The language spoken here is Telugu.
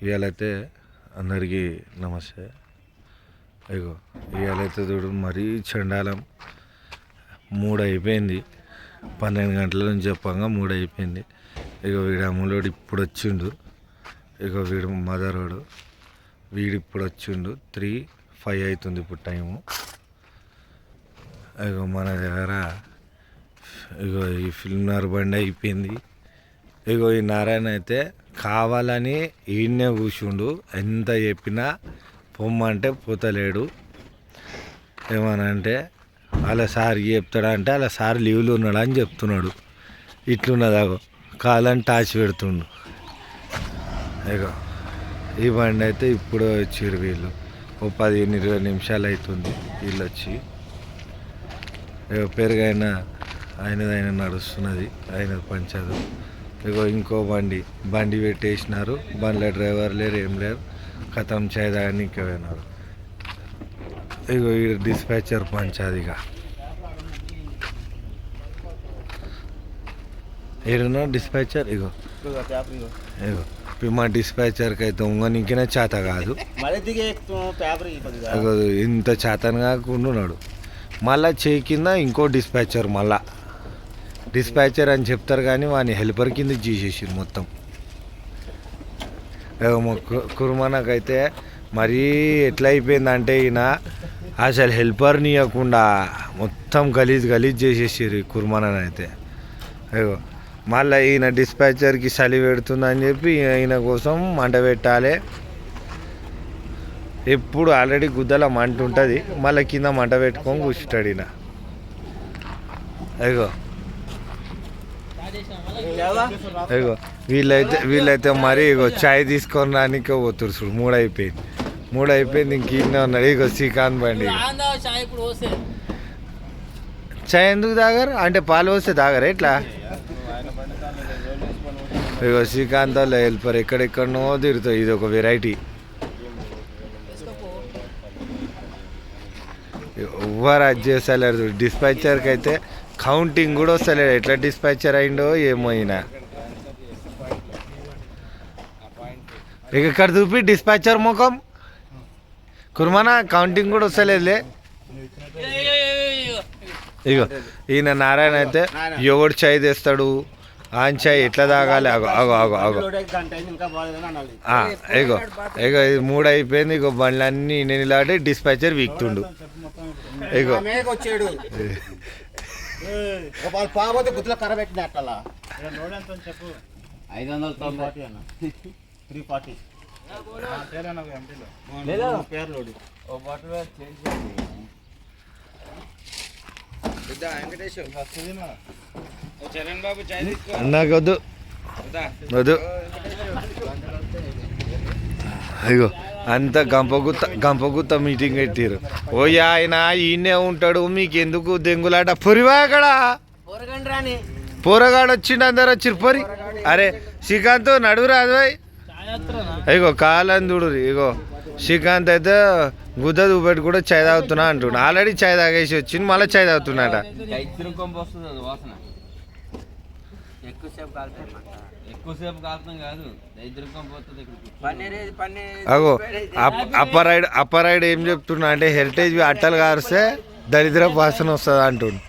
ఇవాళైతే అందరికీ నమస్తే. ఇగో ఇవాళైతే చూడు మరీ చండాలం. 3 అయిపోయింది, 12 గంటల నుంచి చెప్పంగా 3 అయిపోయింది. ఇగో వీడు అమ్ములోడు ఇప్పుడు వచ్చిండు. ఇగో వీడు మదరోడు, వీడు ఇప్పుడు వచ్చిండు. 3:05 అవుతుంది ఇప్పుడు టైము. ఇగో మన దగ్గర ఇగో ఈ ఫిల్మ్నర్ బండి అయిపోయింది. ఇగో ఈ నారాయణ అయితే కావాలని ఈయన్నే కూర్చుండు. ఎంత చెప్పినా పొమ్మంటే పోతలేడు. ఏమనంటే అలా సార్ చెప్తాడంటే అలా సార్ లీవ్లో ఉన్నాడు అని చెప్తున్నాడు. ఇట్లున్నదాగో కాలని టాచ్ పెడుతుండు. ఇగో ఈ బండి అయితే ఇప్పుడు వచ్చారు వీళ్ళు. ఓ 15-20 నిమిషాలు అవుతుంది వీళ్ళు వచ్చి. పెరుగైనా ఆయన నడుస్తున్నది, ఆయన పంచదు. ఇగో ఇంకో బండి పెట్టేసినారు. బండిలో డ్రైవర్ లేరు, ఏం లేరు. కథం చేయదాన్ని ఇంకా పోయినారు. ఇగో ఈ డిస్పాచర్ పంచాదిగా ఏడున్నా డిస్పాచర్. ఇగో మా డిస్పాచర్కి అయితే ఇంకనే చేత కాదు. ఇంత చేతను కాకుండా ఉన్నాడు. మళ్ళా చేయి కింద ఇంకో డిస్పాచర్, మళ్ళా డిస్పాచర్ అని చెప్తారు కానీ వాని హెల్పర్ కింద చేసేసారు మొత్తం. కుర్మానకైతే మరీ ఎట్లా అయిపోయిందంటే ఈయన అసలు హెల్పర్ని ఇవ్వకుండా మొత్తం గలీజ్ చేసేసారు ఈ కుర్మానని అయితే. అయ్యో మళ్ళీ ఈయన డిస్పాచర్కి చలి పెడుతుందని చెప్పి ఈయన కోసం మంట పెట్టాలి. ఎప్పుడు ఆల్రెడీ గుద్దల మంట ఉంటుంది, మళ్ళీ కింద మంట పెట్టుకొని కూర్చుంటాడు ఈయన. అయ్యో అయ్యో వీళ్ళైతే మరీ ఇగో చాయ్ తీసుకొని రానికే పోతురు చూడు. 3 అయిపోయింది ఇంక ఈయన ఉన్నాడు. ఇగో శ్రీకాంత్ బండి. చాయ్ ఎందుకు తాగారు అంటే పాలు వస్తే తాగారు ఎట్లా? ఇగో శ్రీకాంత్ వాళ్ళు హెల్పర్ ఎక్కడెక్కడనో తిరుగుతాయి. ఇది ఒక వెరైటీ. ఎవ్వరు అది చేస్తలేరు. డిస్పాచర్కి అయితే కౌంటింగ్ కూడా వస్తలేడు. ఎట్లా డిస్పాచర్ అయిండో ఏమో ఈయన. ఇక ఇక్కడ చూపి డిస్పాచర్ ముఖం కుర్మానా కౌంటింగ్ కూడా వస్తలేదులే. ఇగో ఈయన నారాయణ అయితే ఎవడు చాయ్ తెస్తాడు, ఆన్ చాయ్ ఎట్లా తాగాలి. ఇగో ఇగో 3 అయిపోయింది. ఇగో బండ్లన్నీ నిలాడి డిస్పాచర్ వీక్తుండు. ఇగో నాకొద్దు వద్దు. అయ్యో అంత గంపగుత్త మీటింగ్ పెట్టారు. ఓయా ఆయన ఈయనే ఉంటాడు, మీకు ఎందుకు దెంగులాట? పొరివా అక్కడ పోరగాడు వచ్చిండు, అందరు వచ్చిరు పొరి. అరే శ్రీకాంత్ నడువు రాదు. ఇగో కాలని చూడు. ఇగో శ్రీకాంత్ అయితే గుద్ద చూపెట్టి కూడా చాయ్ తాగుతున్నా అంటున్నా. ఆల్రెడీ చాయ్ తాగేసి వచ్చింది, మళ్ళీ చాయ్ తాగుతున్నాట. అగో అప్పర్ రైడ్ ఏం చెప్తున్నా అంటే హెరిటేజ్ అట్టలు కారిస్తే దరిద్ర వాసన వస్తుంది అంటుండు.